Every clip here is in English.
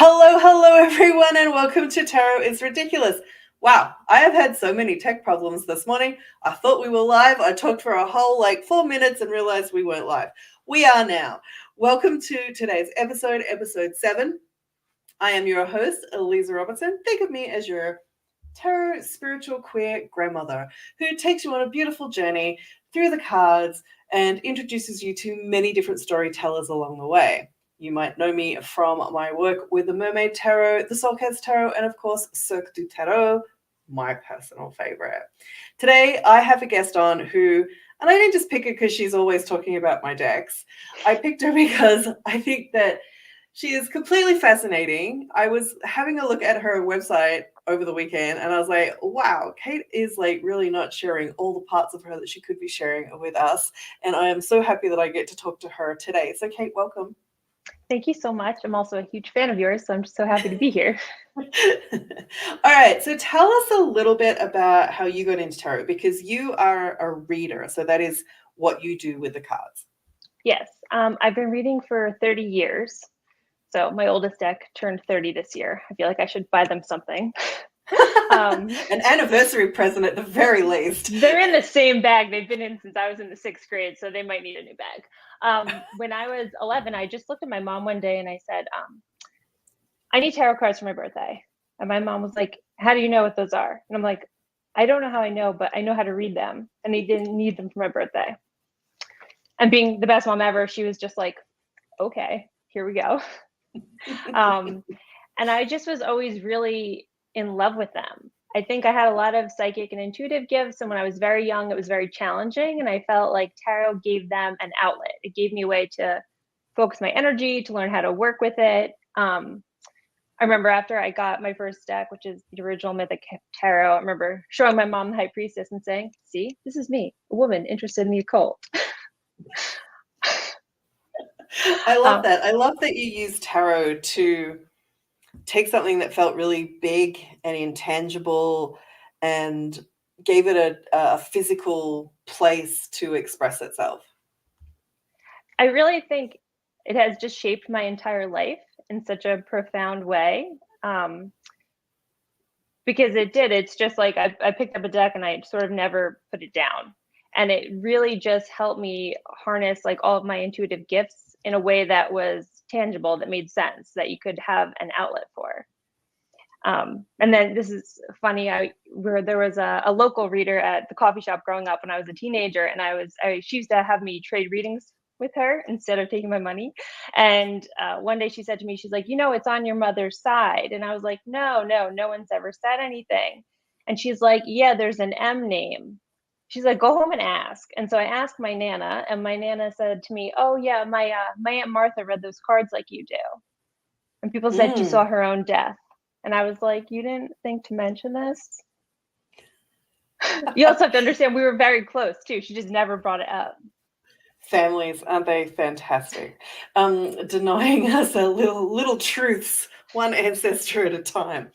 Hello, everyone, and welcome to Tarot is Ridiculous. Wow, I have had so many tech problems this morning. I thought we were live. I talked for a whole 4 minutes and realized we weren't live. We are now. Welcome to today's episode 7. I am your host, Leeza Robertson. Think of me as your tarot spiritual queer grandmother who takes you on a beautiful journey through the cards and introduces you to many different storytellers along the way. You might know me from my work with the Mermaid Tarot, the Cirque Tarot, and of course, Cirque Du Tarot, my personal favorite. Today, I have a guest on who, and I didn't just pick her because she's always talking about my decks. I picked her because I think that she is completely fascinating. I was having a look at her website over the weekend and I was like, wow, Kait is really not sharing all the parts of her that she could be sharing with us. And I am so happy that I get to talk to her today. So Kait, welcome. Thank you so much. I'm also a huge fan of yours, so I'm just so happy to be here. All right, so tell us a little bit about how you got into tarot, because you are a reader, so that is what you do with the cards. Yes, I've been reading for 30 years. So my oldest deck turned 30 this year. I feel like I should buy them something. An anniversary present at the very least. They're in the same bag they've been in since I was in the 6th grade, so they might need a new bag. When I was 11, I just looked at my mom one day and I said, I need tarot cards for my birthday. And my mom was like, how do you know what those are? And I'm like, I don't know how I know, but I know how to read them. And I didn't need them for my birthday. And being the best mom ever, she was just like, okay, here we go. And I just was always really in love with them. I think I had a lot of psychic and intuitive gifts. And when I was very young, it was very challenging. And I felt like tarot gave them an outlet. It gave me a way to focus my energy, to learn how to work with it. I remember after I got my first deck, which is the original Mythic Tarot, I remember showing my mom the High Priestess and saying, see, this is me, a woman interested in the occult. I love that. I love that you use tarot to take something that felt really big and intangible and gave it a physical place to express itself. I really think it has just shaped my entire life in such a profound way. Because it did. It's just like I picked up a deck and I sort of never put it down. And it really just helped me harness all of my intuitive gifts in a way that was tangible, that made sense, that you could have an outlet for. And then this is funny, where there was a local reader at the coffee shop growing up when I was a teenager, and she used to have me trade readings with her instead of taking my money. And one day she said to me, she's like, it's on your mother's side. And I was like, no one's ever said anything. And she's like, yeah, there's an M name. She's like, go home and ask. And so I asked my Nana, and my Nana said to me, oh yeah, my Aunt Martha read those cards like you do. And people said she saw her own death. And I was like, you didn't think to mention this? You also have to understand we were very close too. She just never brought it up. Families, aren't they fantastic? Denying us our little truths, one ancestor at a time.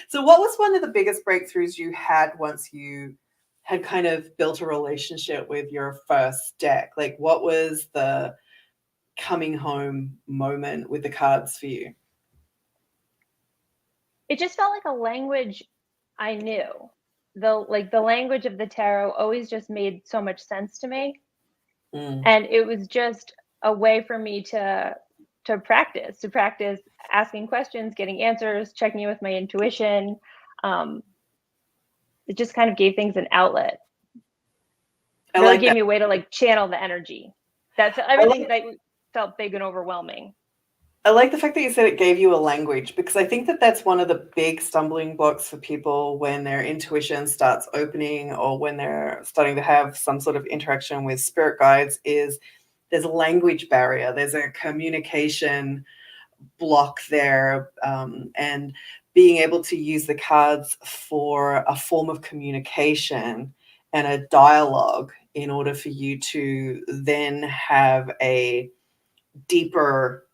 So what was one of the biggest breakthroughs you had once you had kind of built a relationship with your first deck? What was the coming home moment with the cards for you? It just felt like a language I knew. The language of the tarot always just made so much sense to me. And it was just a way for me to practice asking questions, getting answers, checking in with my intuition. It just kind of gave things an outlet. It really gave me a way to channel the energy. That's everything that felt big and overwhelming. I like the fact that you said it gave you a language, because I think that that's one of the big stumbling blocks for people when their intuition starts opening or when they're starting to have some sort of interaction with spirit guides, is there's a language barrier. There's a communication block there, and being able to use the cards for a form of communication and a dialogue in order for you to then have a deeper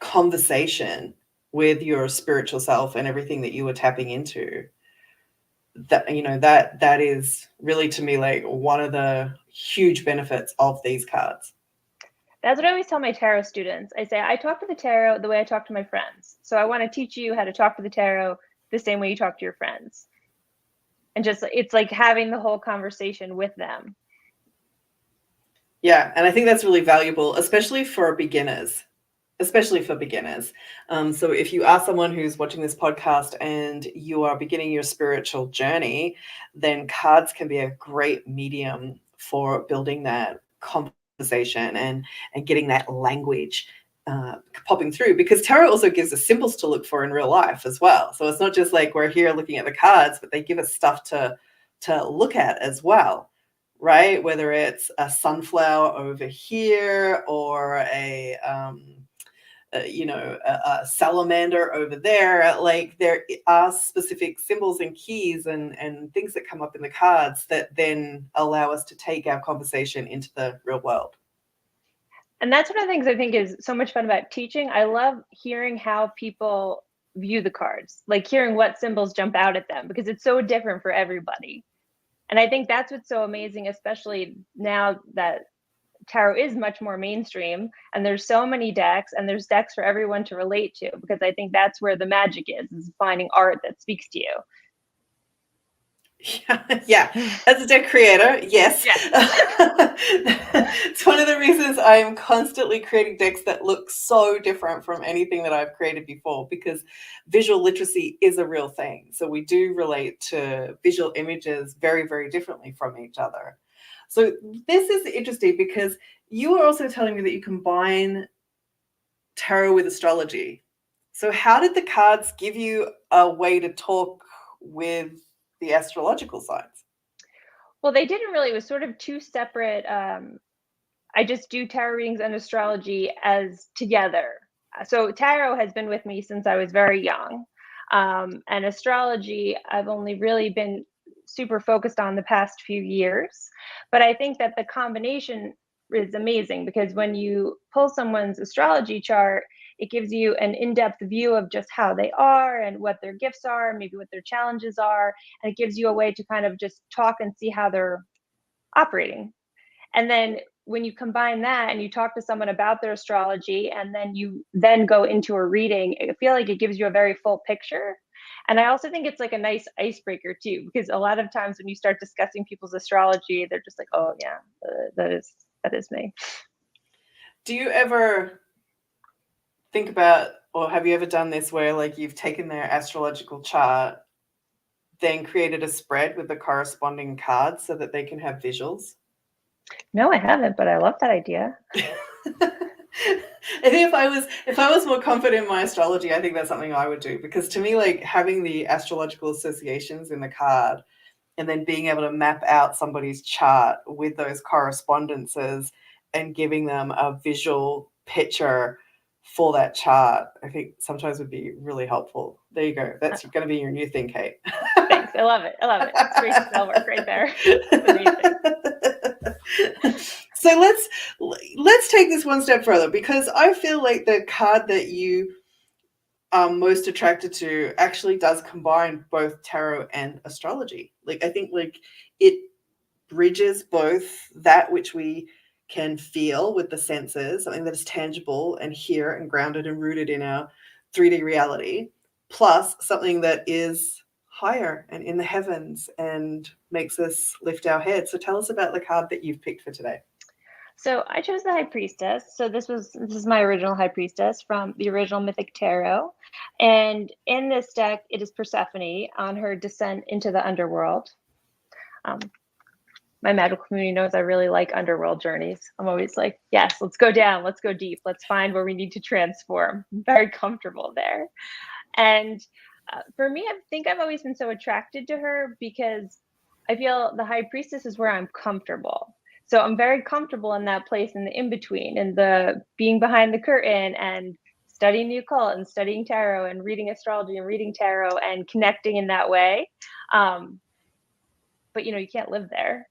conversation with your spiritual self and everything that you were tapping into. That is really, to me, one of the huge benefits of these cards. That's what I always tell my tarot students. I say, I talk to the tarot the way I talk to my friends. So I want to teach you how to talk to the tarot the same way you talk to your friends. And just, it's like having the whole conversation with them. Yeah, and I think that's really valuable, especially for beginners. So if you are someone who's watching this podcast and you are beginning your spiritual journey, then cards can be a great medium for building that conversation and getting that language popping through, because tarot also gives us symbols to look for in real life as well. So it's not just like we're here looking at the cards, but they give us stuff to look at as well, right? Whether it's a sunflower over here or a salamander over there. Like, there are specific symbols and keys and things that come up in the cards that then allow us to take our conversation into the real world. And that's one of the things I think is so much fun about teaching. I love hearing how people view the cards, like hearing what symbols jump out at them, because it's so different for everybody. And I think that's what's so amazing, especially now that tarot is much more mainstream and there's so many decks, and there's decks for everyone to relate to, because I think that's where the magic is finding art that speaks to you. Yeah, as a deck creator, yes. It's one of the reasons I am constantly creating decks that look so different from anything that I've created before, because visual literacy is a real thing. So we do relate to visual images very, very differently from each other. So this is interesting, because you were also telling me that you combine tarot with astrology. So how did the cards give you a way to talk with the astrological signs? Well, they didn't really. It was sort of two separate. I just do tarot readings and astrology as together. So tarot has been with me since I was very young, and astrology I've only really been super focused on the past few years. But I think that the combination is amazing, because when you pull someone's astrology chart, it gives you an in-depth view of just how they are and what their gifts are, maybe what their challenges are, and it gives you a way to kind of just talk and see how they're operating. And then when you combine that and you talk to someone about their astrology, and then you then go into a reading, I feel like it gives you a very full picture. And I also think it's like a nice icebreaker too, because a lot of times when you start discussing people's astrology, they're just like, oh yeah, that is me. Do you ever think about, or have you ever done this where, like, you've taken their astrological chart, then created a spread with the corresponding cards so that they can have visuals? No, I haven't, but I love that idea. I think if I was more confident in my astrology, I think that's something I would do, because to me, like, having the astrological associations in the card and then being able to map out somebody's chart with those correspondences and giving them a visual picture for that chart, I think sometimes would be really helpful. There you go. That's going to be your new thing, Kait. Thanks. I love it. It's great spell work right there. So let's take this one step further, because I feel like the card that you are most attracted to actually does combine both tarot and astrology. Like, I think, like, it bridges both that which we can feel with the senses, something that is tangible and here and grounded and rooted in our 3D reality, plus something that is higher and in the heavens and makes us lift our head. So tell us about the card that you've picked for today. So I chose the High Priestess. So this is my original High Priestess from the original Mythic Tarot. And in this deck, it is Persephone on her descent into the underworld. My magical community knows I really like underworld journeys. I'm always like, yes, let's go down, let's go deep, let's find where we need to transform. I'm very comfortable there. And for me, I think I've always been so attracted to her because I feel the High Priestess is where I'm comfortable. So I'm very comfortable in that place, in the in-between, in the being behind the curtain and studying the occult and studying tarot and reading astrology and reading tarot and connecting in that way. But you can't live there.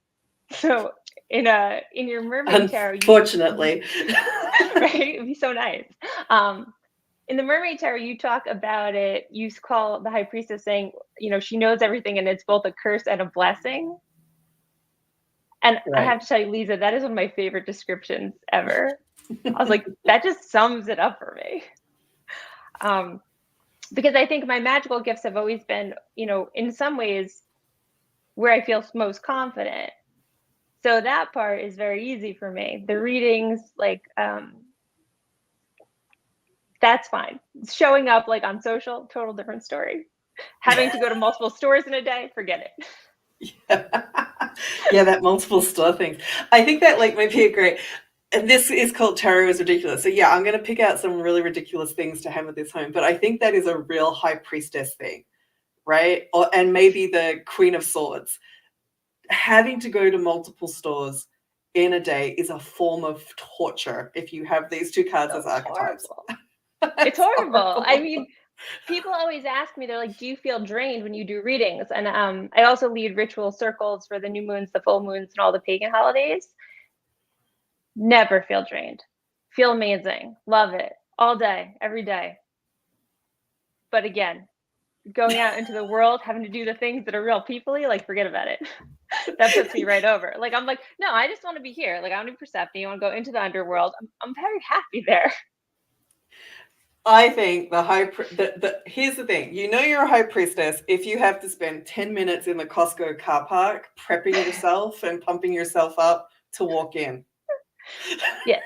So in your Mermaid Tarot, unfortunately, right? It'd be so nice. In the Mermaid Tarot, you talk about it. You call the High Priestess saying, she knows everything, and it's both a curse and a blessing. And right. I have to tell you, Leeza, that is one of my favorite descriptions ever. I was like, that just sums it up for me. Because I think my magical gifts have always been, in some ways where I feel most confident. So that part is very easy for me. The readings, that's fine. Showing up like on social, total different story. Having to go to multiple stores in a day, forget it. Yeah, that multiple store thing. I think that like might be a great. And this is called Tarot is Ridiculous. So yeah, I'm going to pick out some really ridiculous things to hammer this home. But I think that is a real high priestess thing, right? And maybe the Queen of Swords. Having to go to multiple stores in a day is a form of torture if you have these two cards as archetypes. It's horrible. I mean, people always ask me, they're like, do you feel drained when you do readings? And I also lead ritual circles for the new moons, the full moons, and all the pagan holidays. Never feel drained. Feel amazing. Love it. All day, every day. But again, going out into the world, having to do the things that are real people-y, like, forget about it. That puts me right over. Like, I'm like, no, I just want to be here. Like, I want to be Persephone. I want to go into the underworld. I'm very happy there. I think here's the thing. You're a high priestess if you have to spend 10 minutes in the Costco car park prepping yourself and pumping yourself up to walk in. Yes.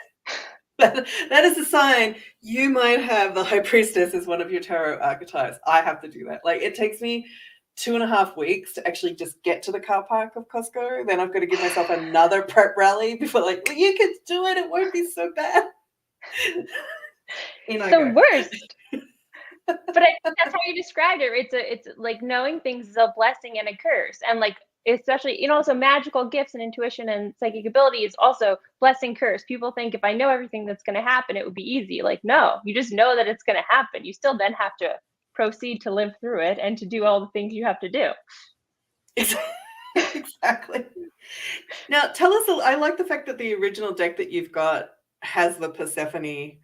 That is a sign you might have the high priestess as one of your tarot archetypes. I have to do that. Like, it takes me 2.5 weeks to actually just get to the car park of Costco. Then I've got to give myself another prep rally before, like, well, you can do it. It won't be so bad. The worst. But I think that's how you described it. It's like knowing things is a blessing and a curse. And like, especially, so magical gifts and intuition and psychic ability is also blessing, curse. People think if I know everything that's going to happen, it would be easy. Like, no, you just know that it's going to happen. You still then have to proceed to live through it and to do all the things you have to do. Exactly. Now, tell us, I like the fact that the original deck that you've got has the Persephone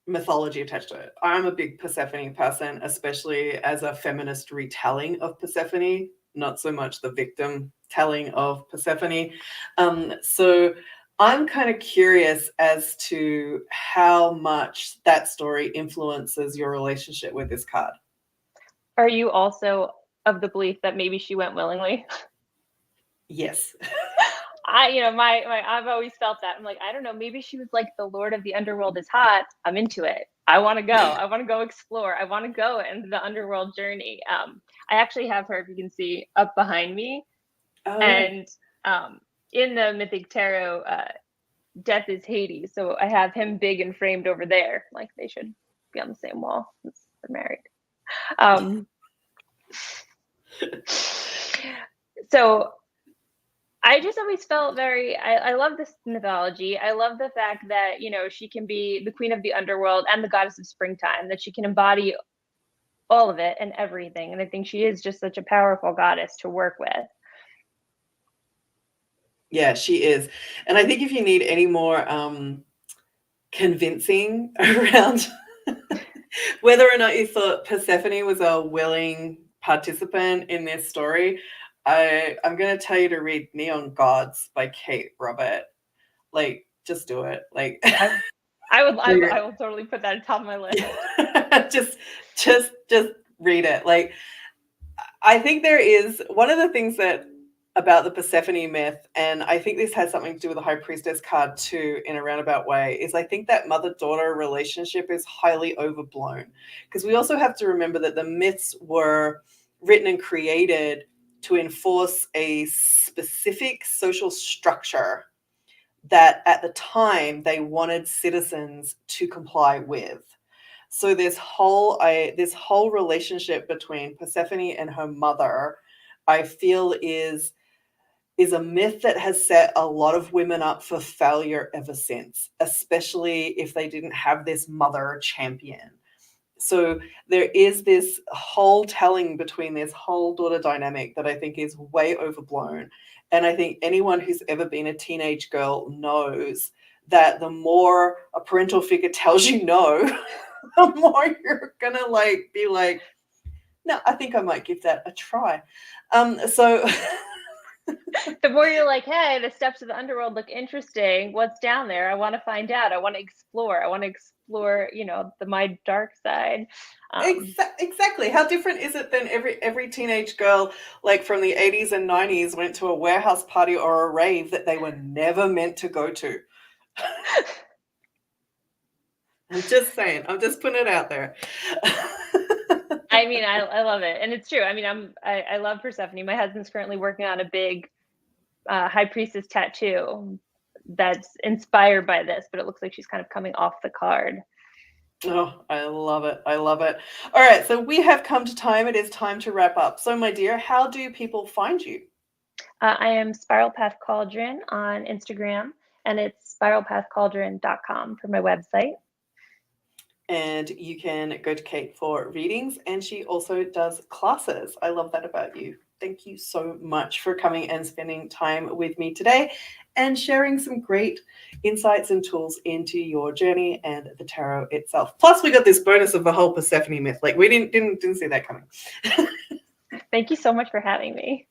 mythology attached to it. I'm a big Persephone person, especially as a feminist retelling of Persephone, not so much the victim telling of Persephone. So I'm kind of curious as to how much that story influences your relationship with this card. Are you also of the belief that maybe she went willingly? Yes. I've always felt that. I'm like, I don't know, maybe she was like, the Lord of the Underworld is hot. I'm into it. I want to go. I want to go explore. I want to go into the underworld journey. I actually have her, if you can see, up behind me. Oh. And in the Mythic Tarot, Death is Hades. So I have him big and framed over there. Like, they should be on the same wall since they're married. So I just always felt I love this mythology. I love the fact that, she can be the queen of the underworld and the goddess of springtime, that she can embody all of it and everything. And I think she is just such a powerful goddess to work with. Yeah, she is. And I think if you need any more convincing around whether or not you thought Persephone was a willing participant in this story, I'm going to tell you to read Neon Gods by Kait Robert. Like, just do it. Like, I will totally put that on top of my list. just read it. Like, I think there is one of the things that about the Persephone myth, and I think this has something to do with the High Priestess card too, in a roundabout way, is I think that mother-daughter relationship is highly overblown. Because we also have to remember that the myths were written and created to enforce a specific social structure that at the time they wanted citizens to comply with. So this whole relationship between Persephone and her mother, I feel is a myth that has set a lot of women up for failure ever since, especially if they didn't have this mother champion. So there is this whole telling between this whole daughter dynamic that I think is way overblown. And I think anyone who's ever been a teenage girl knows that the more a parental figure tells you no, the more you're gonna be like, no, I think I might give that a try. So The more you're like, hey, the steps of the underworld look interesting. What's down there? I want to find out. I want to explore. My dark side. Exactly. How different is it than every teenage girl, like from the 80s and 90s, went to a warehouse party or a rave that they were never meant to go to? I'm just saying. I'm just putting it out there. I mean, I love it, and it's true. I mean, I love Persephone. My husband's currently working on a big High Priestess tattoo that's inspired by this, but it looks like she's kind of coming off the card. Oh, I love it. I love it. All right, so we have come to time. It is time to wrap up. So, my dear, how do people find you? I am Spiral Path Cauldron on Instagram, and it's spiralpathcauldron.com for my website. And you can go to Kait for readings, and she also does classes. I love that about you. Thank you so much for coming and spending time with me today and sharing some great insights and tools into your journey and the tarot itself. Plus, we got this bonus of the whole Persephone myth. Like, we didn't see that coming. Thank you so much for having me.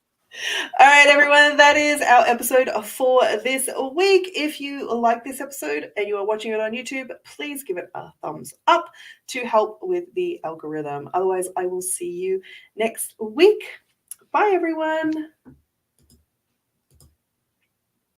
All right, everyone, that is our episode for this week. If you like this episode and you are watching it on YouTube, please give it a thumbs up to help with the algorithm. Otherwise, I will see you next week. Bye, everyone.